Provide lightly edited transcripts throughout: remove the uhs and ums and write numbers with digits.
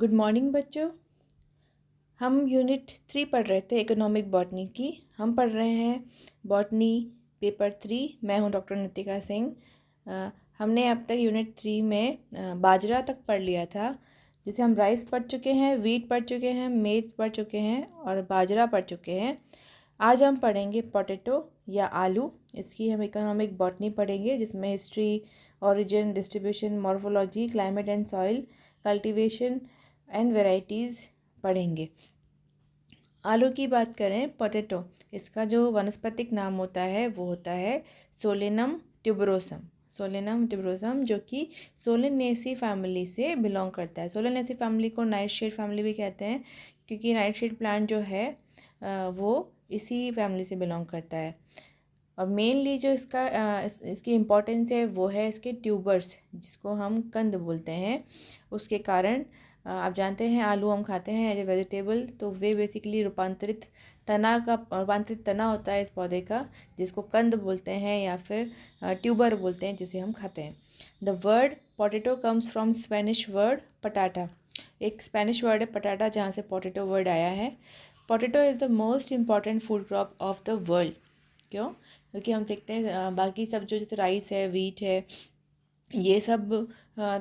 Good morning बच्चों। हम unit 3 पढ़ रहे थे इकोनॉमिक बॉटनी की। हम पढ़ रहे हैं बॉटनी पेपर 3। मैं हूं डॉक्टर नितिका सिंह। हमने अब तक यूनिट 3 में बाजरा तक पढ़ लिया था, जिसे हम राइस पढ़ चुके हैं, वीट पढ़ चुके हैं, मेज पढ़ चुके हैं और बाजरा पढ़ चुके हैं। आज हम पढ़ेंगे पोटैटो या आलू। इसकी हम इकोनॉमिक बॉटनी पढ़ेंगे, जिसमें history, origin, distribution, morphology, climate and soil, cultivation and varieties पढ़ेंगे। आलू की बात करें, पोटैटो, इसका जो वनस्पतिक नाम होता है वो होता है सोलेनम ट्यूबरोसम। सोलेनम ट्यूबरोसम, जो कि सोलेनेसी फैमिली से बिलोंग करता है। सोलेनेसी फैमिली को नाइटशेड फैमिली भी कहते हैं, क्योंकि नाइटशेड प्लांट जो है वो इसी फैमिली से बिलोंग करता है। और मेनली जो इसकी इम्पोर्टेंस है वो है इसके ट्यूबर्स, जिसको हम कंद बोलते हैं। उसके कारण आप जानते हैं आलू हम खाते हैं एज ए वेजिटेबल, तो वे बेसिकली रूपांतरित तना होता है इस पौधे का, जिसको कंद बोलते हैं या फिर ट्यूबर बोलते हैं, जिसे हम खाते हैं। The word potato comes from Spanish word पटाटा। एक स्पेनिश वर्ड है पटाटा, जहाँ से पोटैटो वर्ड आया है। Potato is the most important food crop of the world. क्यों? क्योंकि हम देखते हैं बाकी सब जो जैसे राइस है, वीट है, ये सब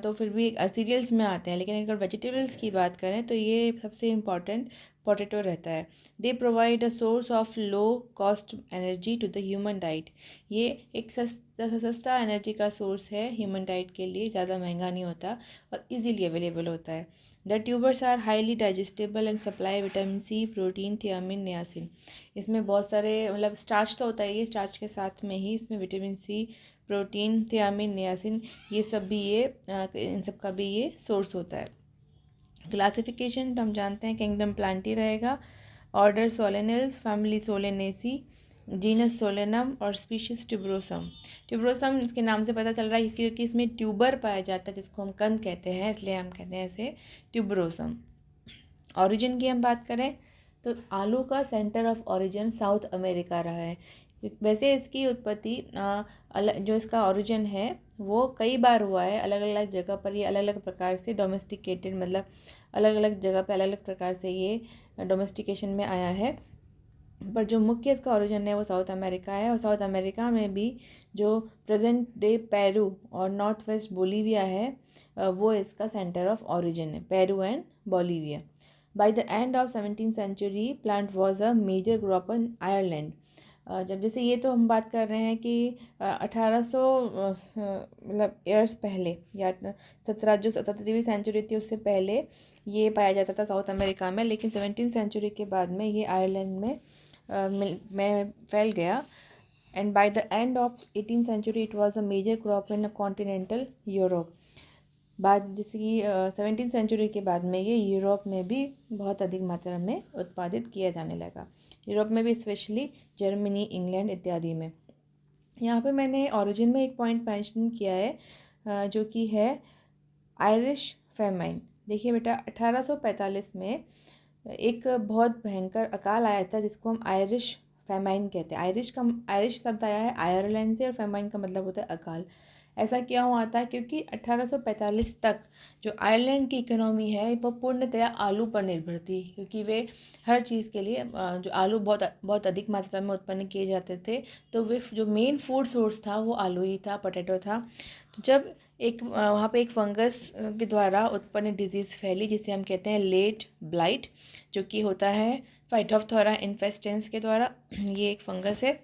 तो फिर भी सीरियल्स में आते हैं, लेकिन अगर वेजिटेबल्स की बात करें तो ये सबसे इम्पॉर्टेंट पोटैटो रहता है। They provide a source of low cost energy to the human diet. ये एक सस्ता एनर्जी का सोर्स है ह्यूमन डाइट के लिए, ज़्यादा महंगा नहीं होता और इजीली अवेलेबल होता है। The tubers are highly digestible and supply vitamin C, protein, thiamine, niacin. इसमें बहुत सारे मतलब स्टार्च तो होता है, ये स्टार्च के साथ में ही इसमें vitamin C, protein, thiamine, niacin, ये सब भी इन सब का भी ये सोर्स होता है। क्लासिफिकेशन तो हम जानते हैं किंगडम प्लांटी रहेगा, order Solanales, family Solanaceae, genus Solanum और स्पीशीज ट्यूबरोसम। ट्यूबरोसम इसके नाम से पता चल रहा है क्योंकि इसमें ट्यूबर पाया जाता है, जिसको हम कंद कहते हैं, इसलिए हम कहते हैं इसे ट्यूबरोसम। ओरिजिन की हम बात करें तो आलू का centre of origin south America रहा है। वैसे इसकी उत्पत्ति जो इसका ओरिजिन है वो कई बार हुआ है, अलग अलग जगह पर ये अलग अलग प्रकार से डोमेस्टिकेटेड, मतलब अलग अलग जगह पे अलग अलग प्रकार से ये डोमेस्टिकेशन में आया है। पर जो मुख्य इसका ओरिजिन है वो साउथ अमेरिका है, और साउथ अमेरिका में भी जो प्रेजेंट डे पेरू और नॉर्थ वेस्ट बोलीविया है, वो इसका सेंटर ऑफ ओरिजिन है, Peru and Bolivia. By the end of 17th century plant was a major crop in Ireland. जब जैसे ये तो हम बात कर रहे हैं कि 1800 मतलब ईयर्स पहले, या 17वीं सेंचुरी थी उससे पहले ये पाया जाता था साउथ अमेरिका में, लेकिन 17th सेंचुरी के बाद में ये आयरलैंड में फैल गया। And by the end of 18th century it was a major crop in continental Europe. बाद जैसे कि 17th सेंचुरी के बाद में ये यूरोप में भी बहुत अधिक मात्रा में उत्पादित किया जाने लगा। यूरोप में भी, स्पेशली जर्मनी, इंग्लैंड इत्यादि में। यहाँ पे मैंने ओरिजिन में एक पॉइंट मेंशन किया है, जो कि है आयरिश फेमाइन। देखिए बेटा, 1845 में एक बहुत भयंकर अकाल आया था, जिसको हम आयरिश फेमाइन कहते हैं। आयरिश शब्द आया है आयरलैंड से, और फेमाइन का मतलब होता है अकाल। ऐसा क्या हुआ था? क्योंकि 1845 तक जो आयरलैंड की इकोनॉमी है वो पूर्णतया आलू पर निर्भर थी, क्योंकि वे हर चीज़ के लिए जो आलू बहुत बहुत अधिक मात्रा में उत्पन्न किए जाते थे, तो वे जो मेन फूड सोर्स था वो आलू ही था, पोटैटो था। तो जब वहाँ पे एक फंगस के द्वारा उत्पन्न डिजीज़ फैली, जिसे हम कहते हैं लेट ब्लाइट, जो कि होता है फाइटोप्थोरा इन्फेस्टेंस के द्वारा। ये एक फंगस है,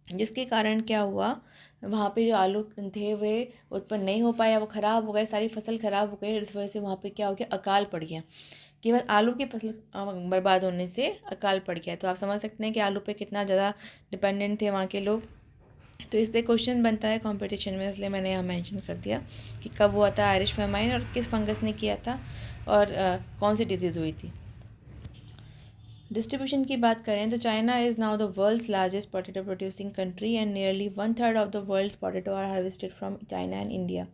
जिसके कारण क्या हुआ, वहाँ पे जो आलू थे वे उत्पन्न नहीं हो पाया, वो ख़राब हो गए, सारी फसल ख़राब हो गई। इस वजह से वहाँ पे क्या हो गया, अकाल पड़ गया। केवल आलू की फसल बर्बाद होने से अकाल पड़ गया। तो आप समझ सकते हैं कि आलू पे कितना ज़्यादा डिपेंडेंट थे वहाँ के लोग। तो इस पर क्वेश्चन बनता है कंपटीशन में, इसलिए मैंने यहाँ मेंशन कर दिया कि कब हुआ था आयरिश फेमाइन और किस फंगस ने किया था और कौन सी डिजीज़ हुई थी। डिस्ट्रीब्यूशन की बात करें तो China is now the world's largest potato producing country and nearly 1/3 of the world's potato are harvested from China and India.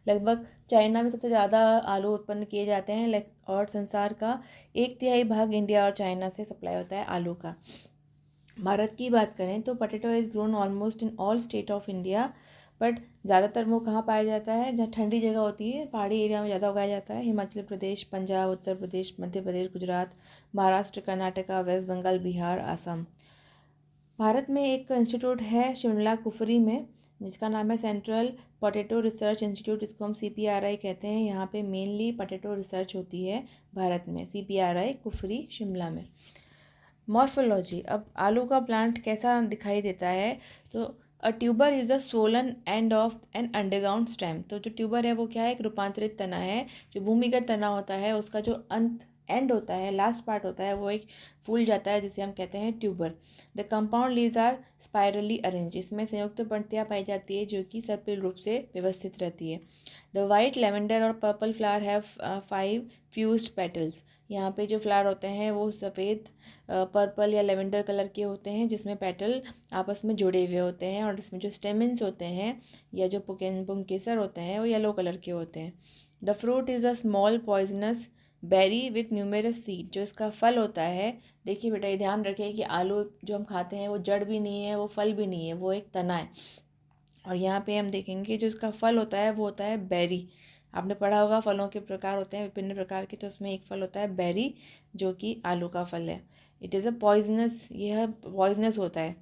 लगभग चाइना में सबसे ज़्यादा आलू उत्पन्न किए जाते हैं, और संसार का 1/3 भाग इंडिया और चाइना से सप्लाई होता है आलू का। भारत की बात करें तो potato is grown almost in all state of India, but ज़्यादातर वो कहाँ पाया जाता है, जहाँ ठंडी जगह होती है, पहाड़ी एरिया में ज़्यादा उगाया जाता है। हिमाचल प्रदेश, पंजाब, उत्तर प्रदेश, मध्य प्रदेश, गुजरात, महाराष्ट्र, कर्नाटका, वेस्ट बंगाल, बिहार, आसाम। भारत में एक इंस्टीट्यूट है शिमला कुफरी में, जिसका नाम है सेंट्रल पोटैटो रिसर्च इंस्टीट्यूट, इसको हम CPRI कहते हैं। यहाँ पे मेनली पोटैटो रिसर्च होती है भारत में, CPRI कुफरी शिमला में। मॉर्फोलॉजी, अब आलू का प्लांट कैसा दिखाई देता है, तो a tuber is the swollen end of an underground stem. तो जो ट्यूबर है वो क्या है, एक रूपांतरित तना है। जो भूमिगत तना होता है उसका जो अंत एंड होता है, लास्ट पार्ट होता है, वो एक फूल जाता है जिसे हम कहते हैं tuber. The compound leaves are spirally arrange, इसमें संयुक्त पंक्तियाँ पाई जाती है जो कि सर्पिल रूप से व्यवस्थित रहती है। द वाइट लेवेंडर और purple flower have 5 fused petals. यहाँ पे जो फ्लावर होते हैं वो सफ़ेद, पर्पल या लेवेंडर कलर के होते हैं, जिसमें पेटल आपस में जुड़े हुए होते हैं। और इसमें जो स्टेमिन्स होते हैं या जो पुंकेसर होते हैं वो येलो कलर के होते हैं। The fruit is a small poisonous berry with numerous seed. जो इसका फल होता है, देखिए बेटा ये ध्यान रखें कि आलू जो हम खाते हैं वो जड़ भी नहीं है, वो फल भी नहीं है, वो एक तना है। और यहाँ पे हम देखेंगे जो इसका फल होता है वो होता है बेरी। आपने पढ़ा होगा फलों के प्रकार होते हैं विभिन्न प्रकार के, तो उसमें एक फल होता है बेरी जो कि आलू का फल है। इट इज़ अ पॉइजनस, यह पॉइजनस होता है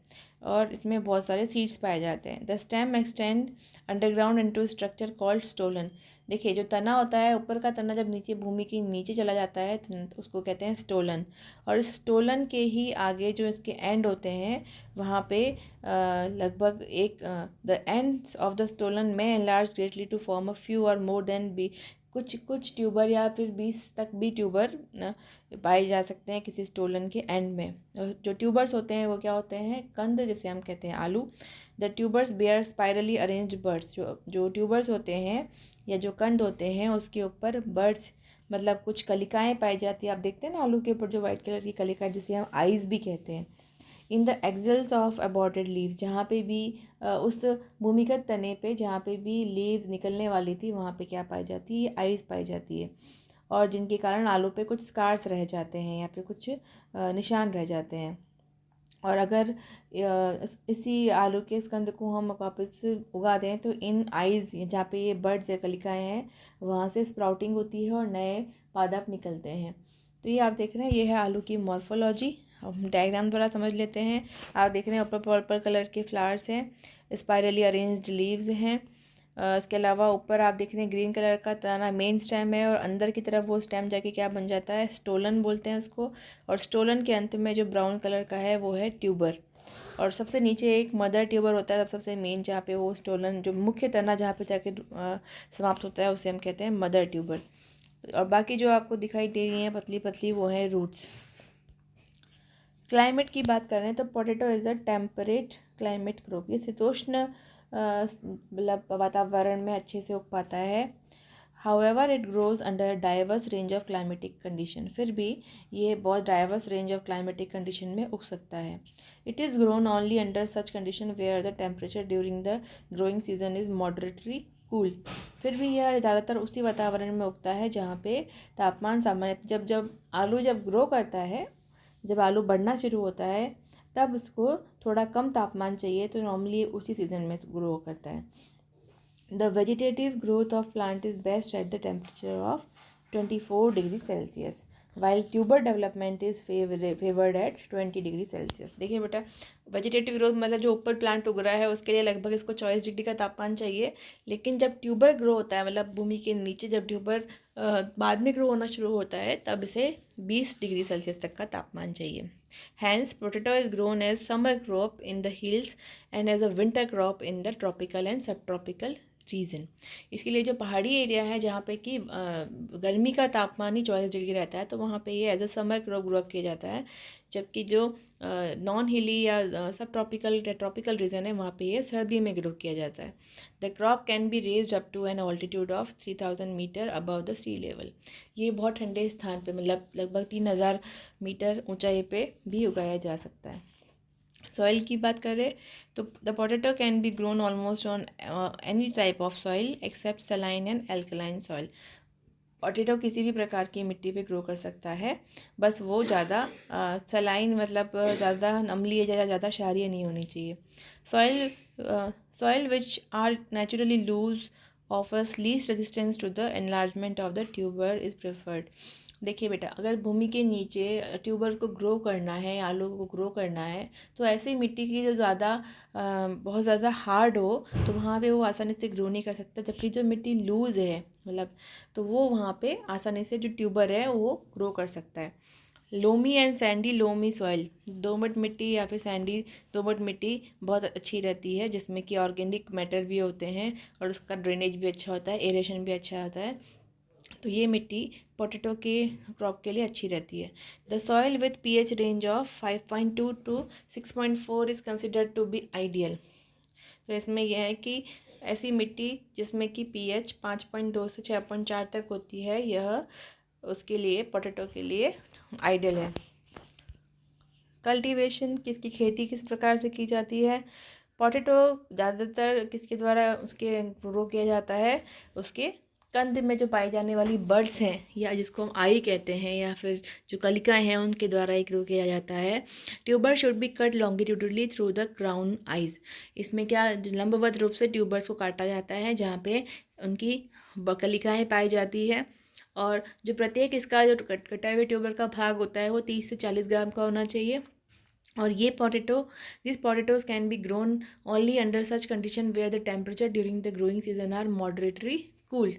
और इसमें बहुत सारे सीड्स पाए जाते हैं। The stem extend underground into structure called stolon. देखिए जो तना होता है, ऊपर का तना जब नीचे भूमि के नीचे चला जाता है तो उसको कहते हैं स्टोलन। और इस स्टोलन के ही आगे जो इसके एंड होते हैं वहाँ पे लगभग एक the ends of the stolon में enlarge greatly to form a few और मोर देन बी, कुछ ट्यूबर या फिर 20 तक भी ट्यूबर पाए जा सकते हैं किसी स्टोलन के एंड में। और जो ट्यूबर्स होते हैं वो क्या होते हैं, कंद जिसे हम कहते हैं आलू। The tubers bear spirally arranged buds. जो ट्यूबर्स होते हैं या जो कंद होते हैं उसके ऊपर बर्ड्स मतलब कुछ कलिकाएँ पाई जाती है। आप देखते हैं ना आलू के ऊपर जो वाइट कलर की कलिकाएँ, जिसे हम आइज़ भी कहते हैं। In the एक्सेल्स of aborted leaves, जहाँ पे भी उस भूमिगत तने पे जहाँ पे भी लीव्स निकलने वाली थी वहाँ पे क्या पाई जाती है, आइस पाई जाती है। और जिनके कारण आलू पे कुछ स्कार्स रह जाते हैं या फिर कुछ निशान रह जाते हैं। और अगर इसी आलू के स्कंद को हम वापस उगा दें तो इन आइज़ जहाँ पे ये बर्ड्स या कलिकाएँ हैं वहाँ से स्प्राउटिंग होती है और नए पादप निकलते हैं। तो ये आप देख रहे हैं, ये है आलू की मॉर्फोलॉजी। हम डायग्राम द्वारा समझ लेते हैं। आप देख रहे हैं ऊपर पर्पल कलर के फ्लावर्स हैं, स्पाइरली अरेंज्ड लीव्स हैं। इसके अलावा ऊपर आप देख रहे हैं ग्रीन कलर का तना मेन स्टेम है और अंदर की तरफ वो स्टेम जाके क्या बन जाता है, स्टोलन बोलते हैं उसको। और स्टोलन के अंत में जो ब्राउन कलर का है वो है ट्यूबर। और सबसे नीचे एक मदर ट्यूबर होता है, सबसे मेन जहाँ पे वो स्टोलन जो मुख्य तना जहाँ पे जाके समाप्त होता है उसे हम कहते हैं मदर ट्यूबर। और बाकी जो आपको दिखाई दे रही हैं पतली पतली वो हैं रूट्स। क्लाइमेट की बात करें तो potato is a temperate climate crop. ये शीतोष्ण मतलब वातावरण में अच्छे से उग पाता है। However it grows under diverse range of climatic condition. फिर भी ये बहुत diverse range of climatic condition में उग सकता है। It is grown only under such condition where the temperature during the growing season is moderately cool. फिर भी यह ज़्यादातर उसी वातावरण में उगता है जहाँ पे तापमान सामान्य, जब आलू जब ग्रो करता है, जब आलू बढ़ना शुरू होता है तब उसको थोड़ा कम तापमान चाहिए, तो नॉर्मली उसी सीज़न में ग्रो करता है। The vegetative growth of plant is best at the temperature of 24 degree Celsius, while tuber development is favoured at 20 degree Celsius. देखिए बेटा, वेजिटेटिव ग्रोथ मतलब जो ऊपर प्लांट उग रहा है उसके लिए लगभग इसको 24 डिग्री का तापमान चाहिए। लेकिन जब ट्यूबर ग्रो होता है, मतलब भूमि के नीचे जब ट्यूबर बाद में ग्रो होना शुरू होता है, तब इसे 20 डिग्री सेल्सियस तक का तापमान चाहिए। Hence potato is grown as summer crop in the hills and as a winter crop in the tropical and sub tropical region. इसके लिए जो पहाड़ी एरिया है जहाँ पे कि गर्मी का तापमान ही 24 डिग्री रहता है, तो वहाँ पे ये as a summer crop grow किया जाता है। जबकि जो नॉन हिली या सब ट्रॉपिकल रीजन है वहाँ पे ये सर्दी में ग्रो किया जाता है। The crop can be raised up to an altitude of 3000 metre above the sea level. ये बहुत ठंडे स्थान पे मतलब लगभग 3000 मीटर ऊंचाई पे भी उगाया जा सकता है। सॉइल की बात करें तो the potato can be grown almost on any type of soil except saline and alkaline soil. Potato किसी भी प्रकार की मिट्टी पे ग्रो कर सकता है, बस वो ज़्यादा सलाइन मतलब ज़्यादा अम्लीय या ज़्यादा क्षारीय नहीं होनी चाहिए। Soil Soil which are naturally loose offers least resistance to the enlargement of the tuber is preferred. देखिए बेटा, अगर भूमि के नीचे ट्यूबर को ग्रो करना है, आलू को ग्रो करना है, तो ऐसी मिट्टी की जो बहुत ज़्यादा हार्ड हो तो वहाँ पे वो आसानी से ग्रो नहीं कर सकता, जबकि जो मिट्टी लूज़ है मतलब तो वो वहाँ पे आसानी से जो ट्यूबर है वो ग्रो कर सकता है। Loamy and Sandy loamy soil, दोमट मिट्टी या फिर सैंडी दोमट मिट्टी बहुत अच्छी रहती है, जिसमें कि ऑर्गेनिक मैटर भी होते हैं और उसका ड्रेनेज भी अच्छा होता है, एरेशन भी अच्छा होता है। तो ये मिट्टी पोटैटो के क्रॉप के लिए अच्छी रहती है। The soil with pH range of 5.2 to 6.4 is considered to be ideal. तो इसमें यह है कि ऐसी मिट्टी जिसमें कि पीएच 5.2 से 6.4 तक होती है, यह उसके लिए पोटैटो के लिए आइडियल है। कल्टीवेशन, किसकी खेती किस प्रकार से की जाती है? पोटैटो ज़्यादातर किसके द्वारा उसके ग्रो किया जाता है? उसके कंद में जो पाई जाने वाली बर्ड्स हैं या जिसको हम आई कहते हैं या फिर जो कलिकाएं हैं उनके द्वारा ही ग्रो किया जाता है। Tuber should be cut longitudinally through the crown eyes. इसमें क्या लंबवत रूप से ट्यूबर्स को काटा जाता है जहाँ पे उनकी कलिकाएँ पाई जाती है, और जो प्रत्येक इसका जो कटाए हुए ट्यूबर का भाग होता है वो 30 से 40 ग्राम का होना चाहिए। और ये this potatoes can be grown only under such condition where the temperature during the growing season are moderately cool.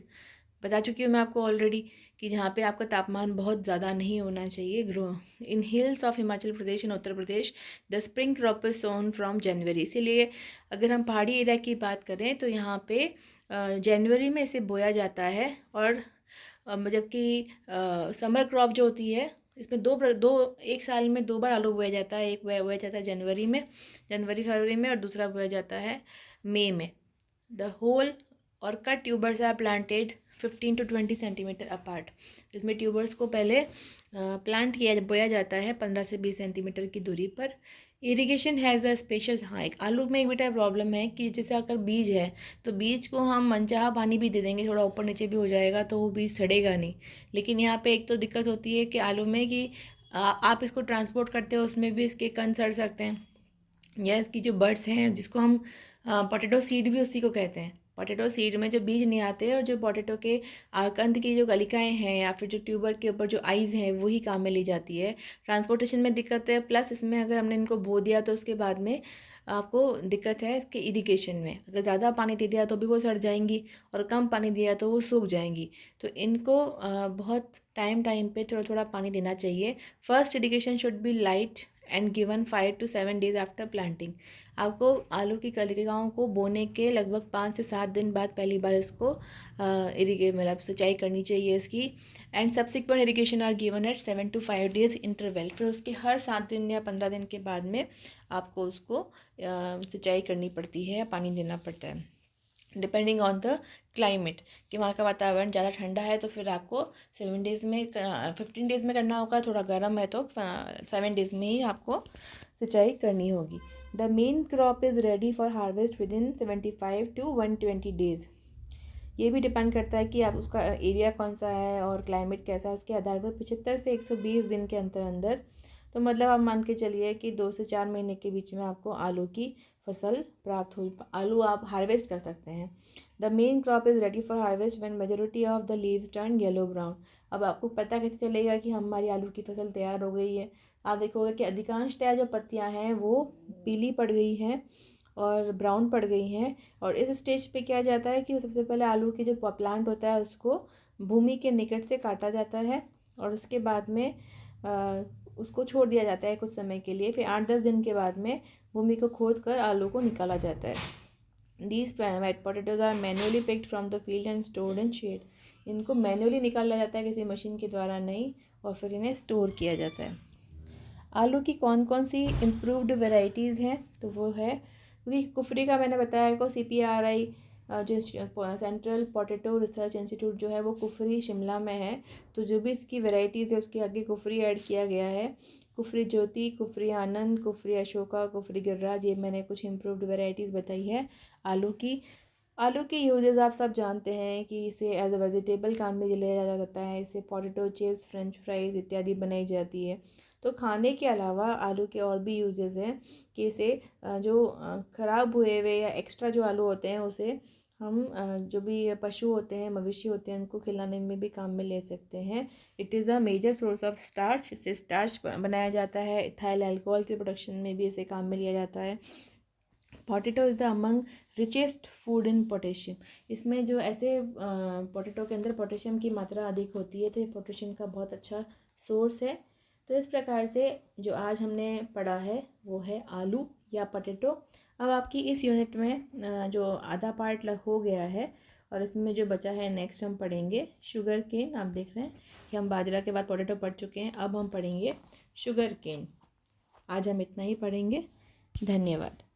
बता चुकी हूँ मैं आपको ऑलरेडी कि जहाँ पे आपका तापमान बहुत ज़्यादा नहीं होना चाहिए। Grow in hills of Himachal Pradesh and Uttar Pradesh the spring crop is sown from January. इसीलिए अगर हम पहाड़ी एरिया की बात करें तो यहाँ पे जनवरी में इसे बोया जाता है, और जबकि समर क्रॉप जो होती है इसमें दो एक साल में 2 बार आलू बोया जाता है। एक बोया जाता है जनवरी फरवरी में, और दूसरा बोया जाता है मई में। द होल और cut tubers are planted 15 to 20 centimetre apart. जिसमें ट्यूबर्स को पहले बोया जाता है 15 से 20 सेंटीमीटर की दूरी पर। इरिगेशन हैज़ अ स्पेशल, हाँ एक आलू में एक बेटा प्रॉब्लम है कि जैसे अगर बीज है तो बीज को हम मनचाहा पानी भी दे देंगे, थोड़ा ऊपर नीचे भी हो जाएगा तो वो बीज सड़ेगा नहीं। लेकिन यहाँ पे एक तो दिक्कत होती है कि आलू में कि आप इसको ट्रांसपोर्ट करते हो उसमें भी इसके कण सड़ सकते हैं, या इसकी जो बड्स हैं जिसको हम पोटैटो सीड भी उसी को कहते हैं। पोटैटो सीड में जो बीज नहीं आते और जो पोटैटो के कंद की जो कलिकाएँ हैं या फिर जो ट्यूबर के ऊपर जो आइज़ हैं वही काम में ली जाती है। ट्रांसपोर्टेशन में दिक्कत है, प्लस इसमें अगर हमने इनको बो दिया तो उसके बाद में आपको दिक्कत है इसके इरिगेशन में। अगर ज़्यादा पानी दे दिया तो भी वो सड़ जाएंगी, और कम पानी दिया तो वो सूख जाएंगी। तो इनको बहुत टाइम पे थोड़ा थोड़ा पानी देना चाहिए। First irrigation should be light and given 5 to 7 days after planting. आपको आलू की कलिकाओं को बोने के लगभग 5 से 7 दिन बाद पहली बार इसको मतलब सिंचाई करनी चाहिए इसकी। And subsequent irrigation are given at 7 to 5 days interval. फिर उसके हर 7 दिन या 15 दिन के बाद में आपको उसको सिंचाई करनी पड़ती है, पानी देना पड़ता है, डिपेंडिंग ऑन द क्लाइमेट। कि वहाँ का वातावरण ज़्यादा ठंडा है तो फिर आपको 15 डेज़ में करना होगा, थोड़ा गर्म है तो 7 डेज़ में ही आपको सिंचाई करनी होगी। The main crop is ready for harvest with in 75 to 120 days. ये भी डिपेंड करता है कि आप उसका एरिया कौन सा है और क्लाइमेट कैसा है, उसके आधार पर 75 से 120 दिन के अंदर तो मतलब आप मान के चलिए कि 2 से 4 महीने के बीच में आपको आलू की फसल प्राप्त हो, आलू आप हार्वेस्ट कर सकते हैं। The main crop is ready for harvest when majority of the leaves turn yellow brown. अब आपको पता कैसे चलेगा कि हमारी आलू की फसल तैयार हो गई है? आप देखोगे कि अधिकांशतः जो पत्तियां हैं वो पीली पड़ गई हैं और ब्राउन पड़ गई हैं। और इस स्टेज पे क्या जाता है कि सबसे पहले आलू की जो प्लांट होता है उसको भूमि के निकट से काटा जाता है, और उसके बाद में उसको छोड़ दिया जाता है कुछ समय के लिए। फिर 8-10 दिन के बाद में भूमि को खोद कर आलू को निकाला जाता है। These white potatoes are manually picked from the field and stored in shed. इनको मैनुअली निकाला जाता है, किसी मशीन के द्वारा नहीं, और फिर इन्हें स्टोर किया जाता है। आलू की कौन कौन सी इम्प्रूव्ड वेराइटीज़ हैं? तो वो है, क्योंकि कुफरी का मैंने बताया को CPRI जो सेंट्रल पोटैटो रिसर्च इंस्टीट्यूट जो है वो कुफरी शिमला में है। तो जो भी इसकी वेराइटीज़ है उसके आगे कुफरी ऐड किया गया है। कुफरी ज्योति, कुफरी आनंद, कुफरी अशोका, कुफरी गिरिराज, ये मैंने कुछ इम्प्रूव्ड वेराइटीज़ बताई है आलू की। आलू के यूजेस आप सब जानते हैं कि इसे एज अ वेजिटेबल काम में लिया जाता है। इससे पोटैटो चिप्स, फ्रेंच फ्राइज़ इत्यादि बनाई जाती है। तो खाने के अलावा आलू के और भी यूजेस हैं कि इसे जो ख़राब हुए हुए या एक्स्ट्रा जो आलू होते हैं उसे हम जो भी पशु होते हैं, मवेशी होते हैं, उनको खिलाने में भी काम में ले सकते हैं। It is a major source of starch. इससे स्टार्च बनाया जाता है। इथाइल अल्कोहल के प्रोडक्शन में भी इसे काम में लिया जाता है। Potato is the among richest food in potassium. इसमें जो ऐसे पोटैटो के अंदर पोटेशियम की मात्रा अधिक होती है, तो ये पोटेशियम का बहुत अच्छा सोर्स है। तो इस प्रकार से जो आज हमने पढ़ा है वो है आलू या पोटैटो। अब आपकी इस यूनिट में जो आधा पार्ट हो गया है और इसमें जो बचा है नेक्स्ट हम पढ़ेंगे शुगर केन। आप देख रहे हैं कि हम बाजरा के बाद पोटैटो पढ़ चुके हैं, अब हम पढ़ेंगे शुगर केन। आज हम इतना ही पढ़ेंगे। धन्यवाद।